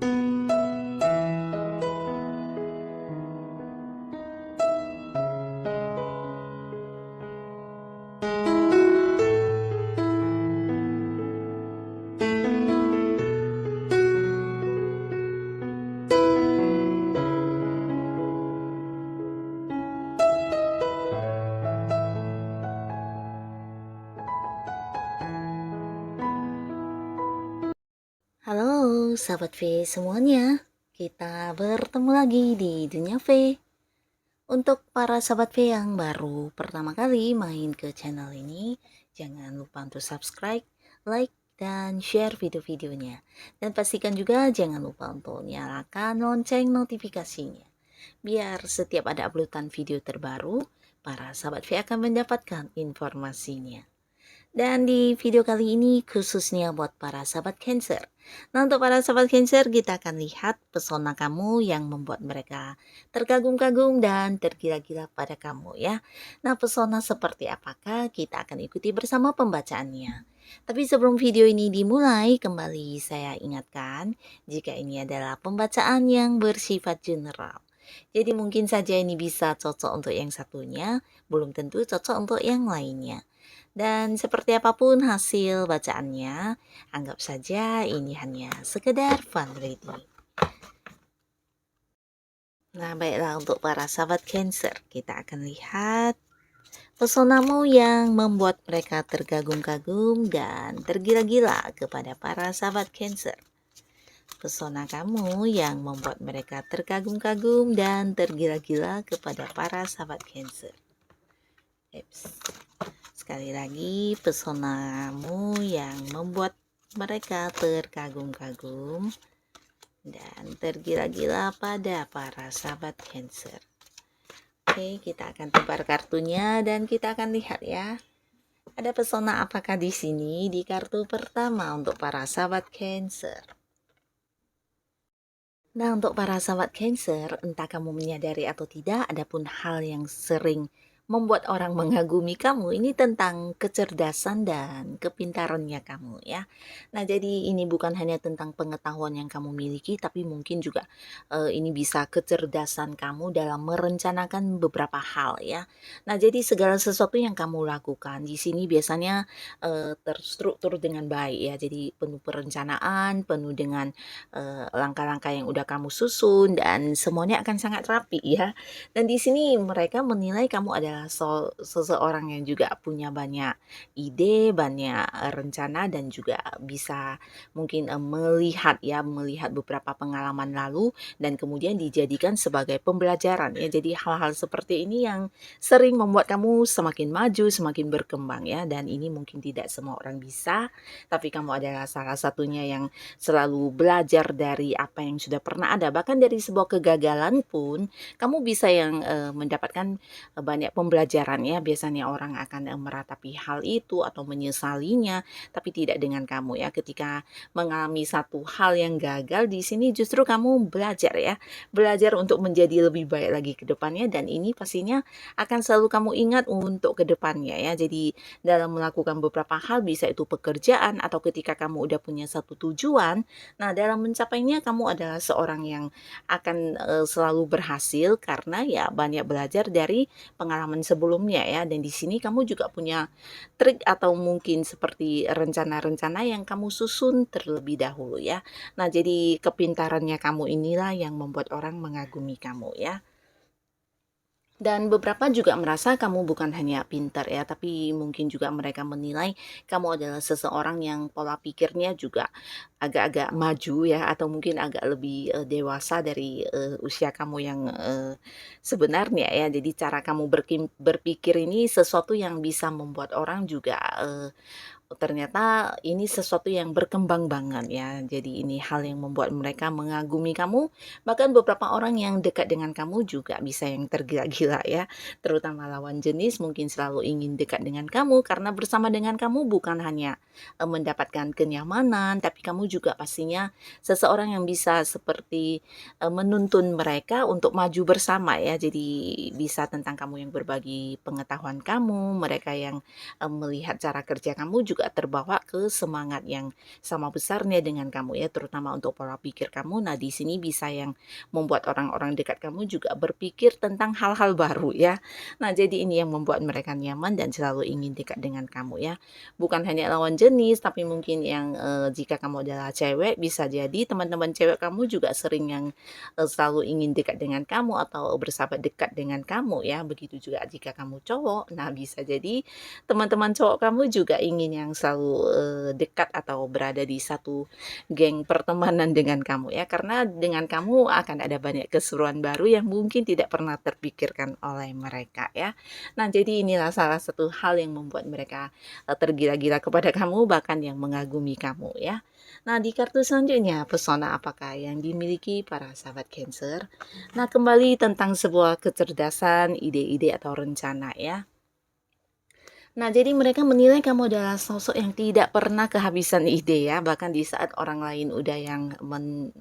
Halo sahabat V semuanya, kita bertemu lagi di Dunia V. Untuk para sahabat V yang baru pertama kali main ke channel ini, jangan lupa untuk subscribe, like, dan share video-videonya. Dan pastikan juga jangan lupa untuk nyalakan lonceng notifikasinya. Biar setiap ada uploadan video terbaru, para sahabat V akan mendapatkan informasinya. Dan di video kali ini khususnya buat para sahabat Cancer. Nah, untuk para sahabat Cancer, kita akan lihat pesona kamu yang membuat mereka terkagum-kagum dan tergila-gila pada kamu ya. Nah, pesona seperti apakah? Kita akan ikuti bersama pembacaannya. Tapi sebelum video ini dimulai, kembali saya ingatkan jika ini adalah pembacaan yang bersifat general. Jadi mungkin saja ini bisa cocok untuk yang satunya, belum tentu cocok untuk yang lainnya. Dan seperti apapun hasil bacaannya, anggap saja ini hanya sekedar fun reading. Nah, baiklah untuk para sahabat Cancer, kita akan lihat pesonamu yang membuat mereka tergagum-kagum dan tergila-gila kepada para sahabat Cancer. Pesona kamu yang membuat mereka terkagum-kagum dan tergila-gila kepada para sahabat Cancer. Sekali lagi, pesonamu yang membuat mereka terkagum-kagum dan tergila-gila pada para sahabat Cancer. Oke, kita akan tebar kartunya dan kita akan lihat ya. Ada pesona apakah di sini di kartu pertama untuk para sahabat Cancer? Nah, untuk para sahabat Cancer, entah kamu menyadari atau tidak, adapun hal yang sering membuat orang mengagumi kamu ini tentang kecerdasan dan kepintarannya kamu ya. Nah, jadi ini bukan hanya tentang pengetahuan yang kamu miliki, tapi mungkin juga ini bisa kecerdasan kamu dalam merencanakan beberapa hal ya. Nah, jadi segala sesuatu yang kamu lakukan di sini biasanya terstruktur dengan baik ya. Jadi penuh perencanaan, penuh dengan langkah-langkah yang udah kamu susun dan semuanya akan sangat rapi ya. Dan di sini mereka menilai kamu adalah seseorang yang juga punya banyak ide, banyak rencana dan juga bisa mungkin melihat beberapa pengalaman lalu dan kemudian dijadikan sebagai pembelajaran ya. Jadi hal-hal seperti ini yang sering membuat kamu semakin maju, semakin berkembang ya. Dan ini mungkin tidak semua orang bisa, tapi kamu adalah salah satunya yang selalu belajar dari apa yang sudah pernah ada. Bahkan dari sebuah kegagalan pun kamu bisa yang mendapatkan banyak pembelajaran ya. Biasanya orang akan meratapi hal itu atau menyesalinya, tapi tidak dengan kamu ya. Ketika mengalami satu hal yang gagal di sini justru kamu belajar ya. Belajar untuk menjadi lebih baik lagi ke depannya dan ini pastinya akan selalu kamu ingat untuk ke depannya ya. Jadi dalam melakukan beberapa hal bisa itu pekerjaan atau ketika kamu udah punya satu tujuan, nah dalam mencapainya kamu adalah seorang yang akan selalu berhasil karena ya banyak belajar dari pengalaman sebelumnya ya. Dan di sini kamu juga punya trik atau mungkin seperti rencana-rencana yang kamu susun terlebih dahulu ya. Nah, jadi kepintarannya kamu inilah yang membuat orang mengagumi kamu ya. Dan beberapa juga merasa kamu bukan hanya pintar ya, tapi mungkin juga mereka menilai kamu adalah seseorang yang pola pikirnya juga agak-agak maju ya, atau mungkin agak lebih dewasa dari usia kamu yang sebenarnya ya. Jadi cara kamu berpikir ini sesuatu yang bisa membuat orang juga ternyata ini sesuatu yang berkembang banget ya. Jadi ini hal yang membuat mereka mengagumi kamu. Bahkan beberapa orang yang dekat dengan kamu juga bisa yang tergila-gila ya. Terutama lawan jenis mungkin selalu ingin dekat dengan kamu karena bersama dengan kamu bukan hanya mendapatkan kenyamanan, tapi kamu juga pastinya seseorang yang bisa seperti menuntun mereka untuk maju bersama ya. Jadi bisa tentang kamu yang berbagi pengetahuan kamu, mereka yang melihat cara kerja kamu juga juga terbawa ke semangat yang sama besarnya dengan kamu ya, terutama untuk pola pikir kamu. Nah, di sini bisa yang membuat orang-orang dekat kamu juga berpikir tentang hal-hal baru ya. Nah, jadi ini yang membuat mereka nyaman dan selalu ingin dekat dengan kamu ya. Bukan hanya lawan jenis, tapi mungkin yang jika kamu adalah cewek, bisa jadi teman-teman cewek kamu juga sering yang selalu ingin dekat dengan kamu atau bersahabat dekat dengan kamu ya. Begitu juga jika kamu cowok. Nah, bisa jadi teman-teman cowok kamu juga ingin yang selalu dekat atau berada di satu geng pertemanan dengan kamu ya. Karena dengan kamu akan ada banyak keseruan baru yang mungkin tidak pernah terpikirkan oleh mereka ya. Nah, jadi inilah salah satu hal yang membuat mereka tergila-gila kepada kamu, bahkan yang mengagumi kamu ya. Nah, di kartu selanjutnya, pesona apakah yang dimiliki para sahabat Cancer? Nah, kembali tentang sebuah kecerdasan, ide-ide atau rencana ya. Nah, jadi mereka menilai kamu adalah sosok yang tidak pernah kehabisan ide ya, bahkan di saat orang lain udah yang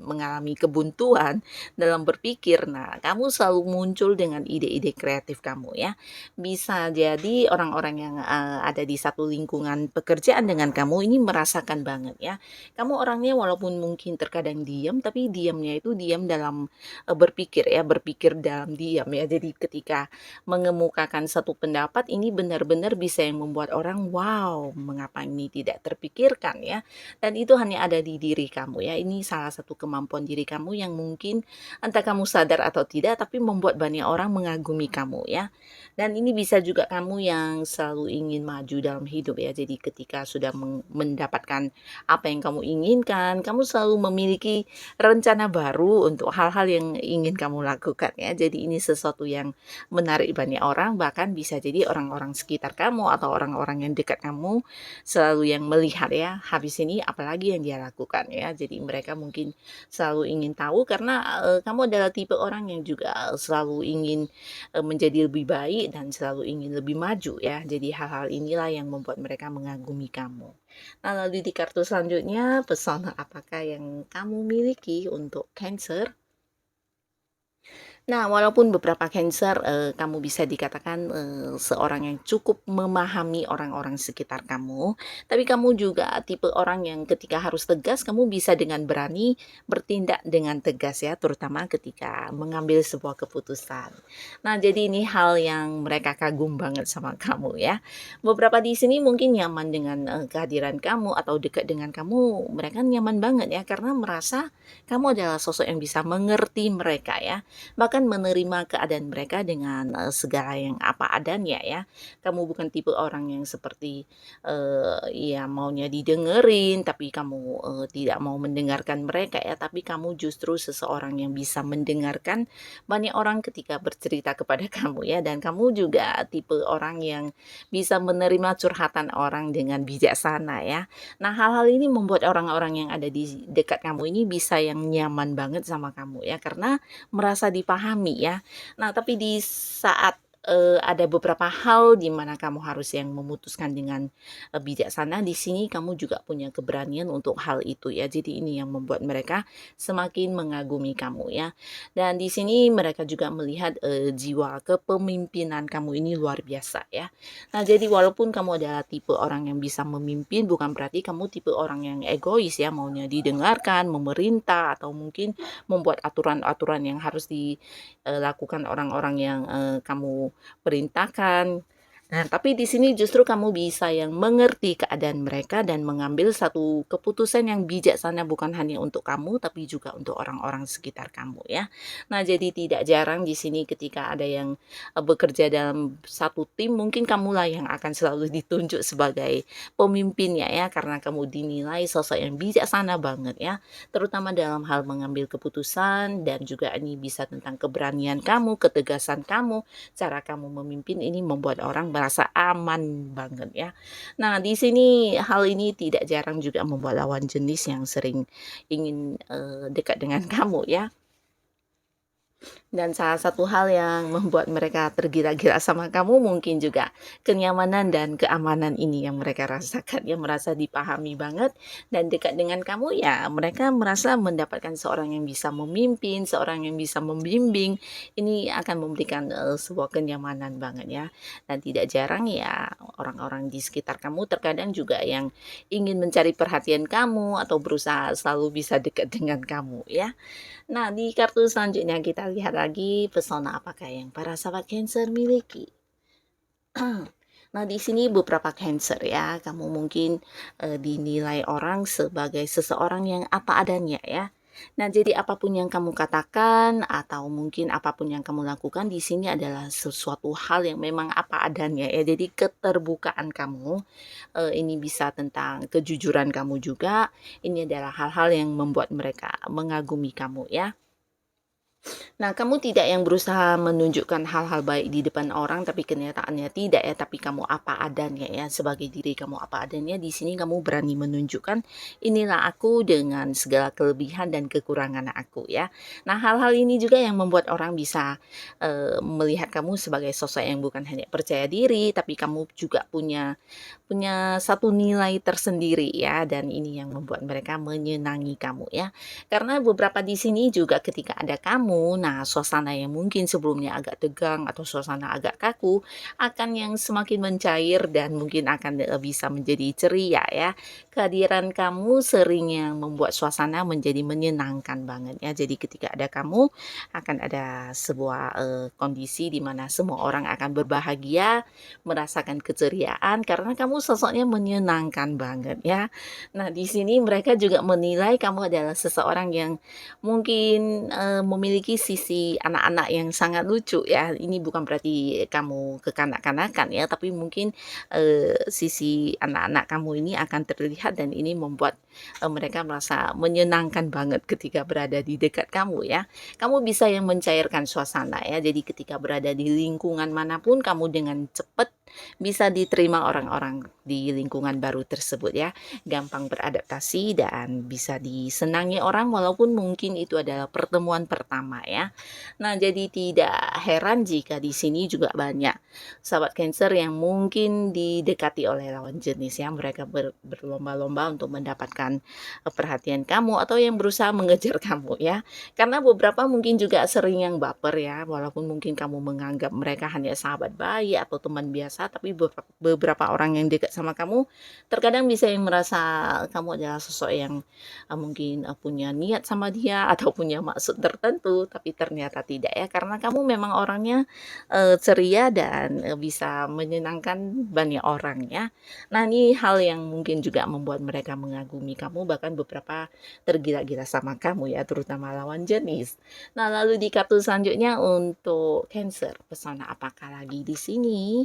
mengalami kebuntuan dalam berpikir. Nah, kamu selalu muncul dengan ide-ide kreatif kamu ya. Bisa jadi orang-orang yang ada di satu lingkungan pekerjaan dengan kamu ini merasakan banget ya. Kamu orangnya walaupun mungkin terkadang diam, tapi diamnya itu diam dalam berpikir ya, berpikir dalam diam ya. Jadi ketika mengemukakan satu pendapat ini benar-benar bisa yang membuat orang, "Wow, mengapa ini tidak terpikirkan ya?" Dan itu hanya ada di diri kamu ya. Ini salah satu kemampuan diri kamu yang mungkin entah kamu sadar atau tidak, tapi membuat banyak orang mengagumi kamu ya. Dan ini bisa juga kamu yang selalu ingin maju dalam hidup ya. Jadi ketika sudah mendapatkan apa yang kamu inginkan, kamu selalu memiliki rencana baru untuk hal-hal yang ingin kamu lakukan ya. Jadi ini sesuatu yang menarik banyak orang, bahkan bisa jadi orang-orang sekitar kamu atau orang-orang yang dekat kamu selalu yang melihat ya, habis ini apalagi yang dia lakukan ya. Jadi mereka mungkin selalu ingin tahu karena kamu adalah tipe orang yang juga selalu ingin menjadi lebih baik dan selalu ingin lebih maju ya. Jadi hal-hal inilah yang membuat mereka mengagumi kamu. Nah, lalu di kartu selanjutnya, pesona apakah yang kamu miliki untuk Cancer? Nah, walaupun beberapa Cancer, kamu bisa dikatakan, seorang yang cukup memahami orang-orang sekitar kamu, tapi kamu juga tipe orang yang ketika harus tegas, kamu bisa dengan berani bertindak dengan tegas ya, terutama ketika mengambil sebuah keputusan. Nah, jadi ini hal yang mereka kagum banget sama kamu ya. Beberapa di sini mungkin nyaman dengan, kehadiran kamu atau dekat dengan kamu, mereka nyaman banget ya, karena merasa kamu adalah sosok yang bisa mengerti mereka ya. Bahkan menerima keadaan mereka dengan segala yang apa adanya ya. Kamu bukan tipe orang yang seperti ya maunya didengerin tapi kamu tidak mau mendengarkan mereka ya, tapi kamu justru seseorang yang bisa mendengarkan banyak orang ketika bercerita kepada kamu ya, dan kamu juga tipe orang yang bisa menerima curhatan orang dengan bijaksana ya. Nah, hal-hal ini membuat orang-orang yang ada di dekat kamu ini bisa yang nyaman banget sama kamu ya, karena merasa dipahami ya. Nah, tapi di saat, ada beberapa hal di mana kamu harus yang memutuskan dengan, bijaksana, di sini kamu juga punya keberanian untuk hal itu ya. Jadi ini yang membuat mereka semakin mengagumi kamu ya. Dan di sini mereka juga melihat, jiwa kepemimpinan kamu ini luar biasa ya. Nah, jadi walaupun kamu adalah tipe orang yang bisa memimpin, bukan berarti kamu tipe orang yang egois ya, maunya didengarkan, memerintah, atau mungkin membuat aturan-aturan yang harus dilakukan orang-orang yang kamu perintahkan. Nah, tapi di sini justru kamu bisa yang mengerti keadaan mereka dan mengambil satu keputusan yang bijaksana bukan hanya untuk kamu tapi juga untuk orang-orang sekitar kamu ya. Nah, jadi tidak jarang di sini ketika ada yang bekerja dalam satu tim, mungkin kamulah yang akan selalu ditunjuk sebagai pemimpinnya ya, karena kamu dinilai sosok yang bijaksana banget ya, terutama dalam hal mengambil keputusan, dan juga ini bisa tentang keberanian kamu, ketegasan kamu, cara kamu memimpin ini membuat orang merasa aman banget ya. Nah, di sini hal ini tidak jarang juga membuat lawan jenis yang sering ingin dekat dengan kamu ya. Dan salah satu hal yang membuat mereka tergila-gila sama kamu mungkin juga kenyamanan dan keamanan ini yang mereka rasakan, ya merasa dipahami banget dan dekat dengan kamu, ya mereka merasa mendapatkan seorang yang bisa memimpin, seorang yang bisa membimbing. Ini akan memberikan, sebuah kenyamanan banget ya. Dan tidak jarang ya orang-orang di sekitar kamu terkadang juga yang ingin mencari perhatian kamu atau berusaha selalu bisa dekat dengan kamu ya. Nah, di kartu selanjutnya kita lihat lagi pesona apakah yang para sahabat Cancer miliki. Nah, di sini beberapa Cancer ya, kamu mungkin dinilai orang sebagai seseorang yang apa adanya ya. Nah, jadi apapun yang kamu katakan atau mungkin apapun yang kamu lakukan di sini adalah sesuatu hal yang memang apa adanya ya. Jadi keterbukaan kamu, ini bisa tentang kejujuran kamu juga. Ini adalah hal-hal yang membuat mereka mengagumi kamu ya. Nah, kamu tidak yang berusaha menunjukkan hal-hal baik di depan orang, tapi kenyataannya tidak ya, tapi kamu apa adanya ya, sebagai diri kamu apa adanya. Di sini kamu berani menunjukkan, inilah aku dengan segala kelebihan dan kekurangan aku ya. Nah, hal-hal ini juga yang membuat orang bisa melihat kamu sebagai sosok yang bukan hanya percaya diri, tapi kamu juga punya punya satu nilai tersendiri ya, dan ini yang membuat mereka menyenangi kamu ya. Karena beberapa di sini juga ketika ada kamu, nah suasana yang mungkin sebelumnya agak tegang atau suasana agak kaku akan yang semakin mencair dan mungkin akan bisa menjadi ceria ya. Kehadiran kamu sering yang membuat suasana menjadi menyenangkan banget ya. Jadi ketika ada kamu akan ada sebuah kondisi di mana semua orang akan berbahagia, merasakan keceriaan karena kamu sosoknya menyenangkan banget ya. Nah, di sini mereka juga menilai kamu adalah seseorang yang mungkin, memiliki sisi anak-anak yang sangat lucu ya. Ini bukan berarti kamu kekanak-kanakan ya, tapi mungkin, sisi anak-anak kamu ini akan terlihat dan ini membuat, mereka merasa menyenangkan banget ketika berada di dekat kamu ya. Kamu bisa yang mencairkan suasana ya, jadi ketika berada di lingkungan manapun kamu dengan cepat bisa diterima orang-orang di lingkungan baru tersebut ya, gampang beradaptasi dan bisa disenangi orang walaupun mungkin itu adalah pertemuan pertama ya. Nah, jadi tidak heran jika di sini juga banyak sahabat Cancer yang mungkin didekati oleh lawan jenis ya, mereka berlomba-lomba untuk mendapatkan perhatian kamu atau yang berusaha mengejar kamu ya. Karena beberapa mungkin juga sering yang baper ya, walaupun mungkin kamu menganggap mereka hanya sahabat baik atau teman biasa, tapi beberapa orang yang dekat sama kamu terkadang bisa yang merasa kamu adalah sosok yang mungkin punya niat sama dia atau punya maksud tertentu, tapi ternyata tidak ya, karena kamu memang orangnya ceria dan bisa menyenangkan banyak orang ya. Nah, ini hal yang mungkin juga membuat mereka mengagumi kamu, bahkan beberapa tergila-gila sama kamu ya, terutama lawan jenis. Nah, lalu di kartu selanjutnya untuk Cancer, pesona apakah lagi di sini?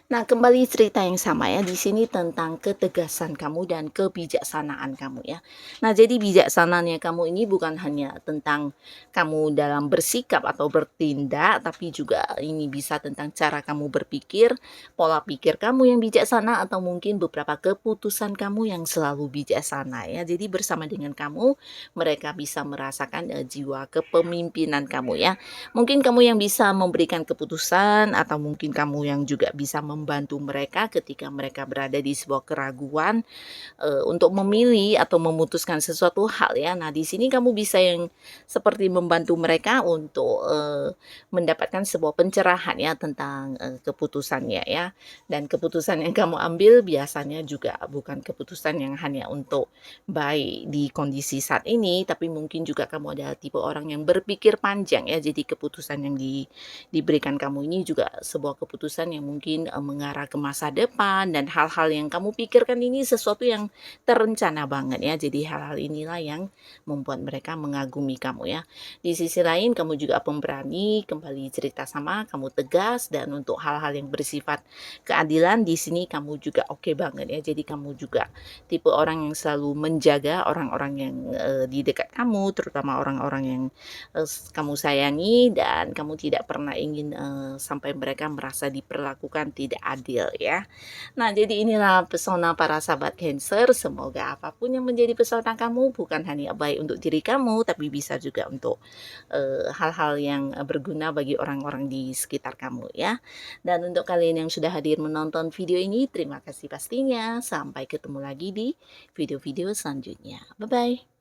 Nah, kembali cerita yang sama ya, di sini tentang ketegasan kamu dan kebijaksanaan kamu ya. Nah, jadi bijaksananya kamu ini bukan hanya tentang kamu dalam bersikap atau bertindak, tapi juga ini bisa tentang cara kamu berpikir, pola pikir kamu yang bijaksana, atau mungkin beberapa keputusan kamu yang selalu bijaksana ya. Jadi bersama dengan kamu, mereka bisa merasakan jiwa kepemimpinan kamu ya. Mungkin kamu yang bisa memberikan keputusan atau mungkin kamu yang juga bisa membantu mereka ketika mereka berada di sebuah keraguan, untuk memilih atau memutuskan sesuatu hal ya. Nah, di sini kamu bisa yang seperti membantu mereka untuk, mendapatkan sebuah pencerahan ya tentang, keputusannya ya. Dan keputusan yang kamu ambil biasanya juga bukan keputusan yang hanya untuk baik di kondisi saat ini, tapi mungkin juga kamu adalah tipe orang yang berpikir panjang ya. Jadi keputusan yang diberikan kamu ini juga sebuah keputusan yang mungkin, mengarah ke masa depan, dan hal-hal yang kamu pikirkan ini sesuatu yang terencana banget ya. Jadi hal-hal inilah yang membuat mereka mengagumi kamu ya. Di sisi lain kamu juga pemberani, kembali cerita sama, kamu tegas, dan untuk hal-hal yang bersifat keadilan di sini kamu juga oke banget ya. Jadi kamu juga tipe orang yang selalu menjaga orang-orang yang, di dekat kamu, terutama orang-orang yang, kamu sayangi, dan kamu tidak pernah ingin, sampai mereka merasa diperlakukan tidak adil ya. Nah, jadi inilah pesona para sahabat Cancer, semoga apapun yang menjadi pesona kamu bukan hanya baik untuk diri kamu, tapi bisa juga untuk, hal-hal yang, berguna bagi orang-orang di sekitar kamu ya. Dan untuk kalian yang sudah hadir menonton video ini, terima kasih pastinya. Sampai ketemu lagi di video-video selanjutnya. Bye-bye.